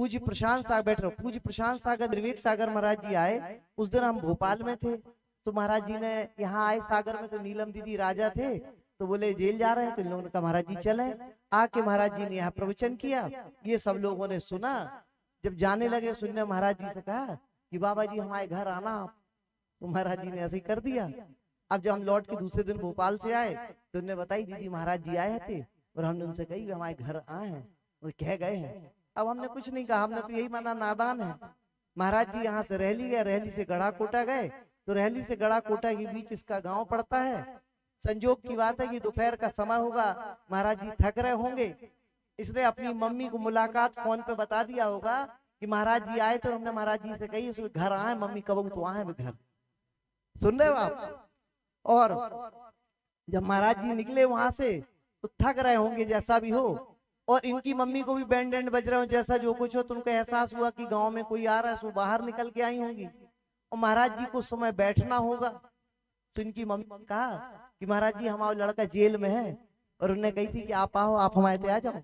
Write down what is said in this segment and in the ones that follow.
पूज्य प्रशांत सागर बैठ रहे, पूज्य प्रशांत सागर विवेक सागर महाराज जी आए। उस दिन हम भोपाल में थे, तो महाराज जी ने यहाँ आए सागर में, तो नीलम दीदी राजा थे, तो बोले जेल जा रहे हैं, तो इन लोगों ने कहा महाराज जी चले। आके महाराज जी ने यहाँ प्रवचन किया, ये सब लोगों ने सुना। जब जाने लगे सुनने, महाराज जी से कहा कि बाबा जी हमारे घर आना, तो महाराज जी ने ऐसे ही कर दिया। अब जब हम लौट के दूसरे दिन भोपाल से आए, तो उन्होंने बताई दीदी महाराज जी आए थे, और हमने उनसे कही हमारे घर आए हैं, वो कह गए हैं। अब हमने कुछ नहीं कहा, हमने तो यही माना नादान है। महाराज जी यहाँ से रहली गए, रहली से गढ़ा कोटा गए, तो रहली से गढ़ा कोटा के बीच इसका गांव पड़ता है। संजोग की बात है कि दोपहर का समय होगा, महाराज जी थक रहे होंगे, इसने अपनी मम्मी को मुलाकात फोन पे बता दिया होगा कि महाराज जी आए। तो हमने महाराज जी से कही उसके घर आए, मम्मी कब तो आए घर, सुन रहे हो आप। और जब महाराज जी निकले वहां से, तो थक रहे होंगे जैसा भी हो, और इनकी मम्मी को भी बैंड एंड बज रहे हो, जैसा जो कुछ हो, तुमको एहसास हुआ कि गांव में कोई आ रहा है, सो बाहर निकल के आई होंगी। और महाराज जी को समय बैठना होगा, तो इनकी मम्मी ने कहा कि महाराज जी हमारा लड़का जेल में है, और उन्हें कही थी कि आप आओ, आप हमारे आ जाओ।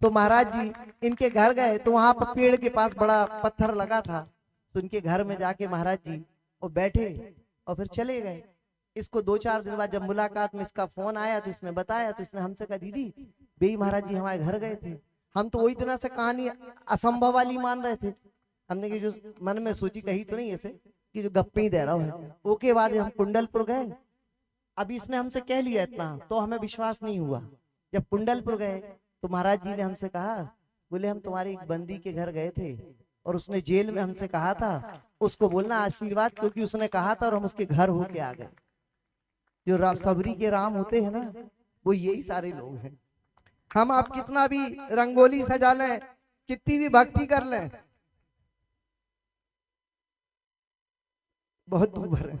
तो महाराज जी इनके घर गए, तो वहां पर पेड़ के पास बड़ा पत्थर लगा था, तो इनके घर में जाके महाराज जी वो बैठे और फिर चले गए। इसको 2-4 दिन बाद जब मुलाकात में इसका फोन आया, तो इसने बताया, तो इसने हमसे कहा दीदी बेई महाराज जी हमारे घर गए थे। हम तो वही तरह से कहानी असंभव वाली मान रहे थे, हमने कि जो मन में सोची कही तो नहीं ऐसे कि जो गप्पे ही दे रहा है। ओके बाद हम कुंडलपुर गए, अभी इसने हमसे कह लिया इतना, तो हमें विश्वास नहीं हुआ। जब कुंडलपुर गए, तो महाराज जी ने हमसे कहा, बोले हम तुम्हारे एक बंदी के घर गए थे, और उसने जेल में हमसे कहा था उसको बोलना आशीर्वाद, क्योंकि उसने कहा था और हम उसके घर होके आ गए। जो सबरी के राम होते हैं ना, वो यही सारे लोग हैं। हम आप कितना भी रंगोली सजा लें, कितनी भी भक्ति कर लें, बहुत दूर है।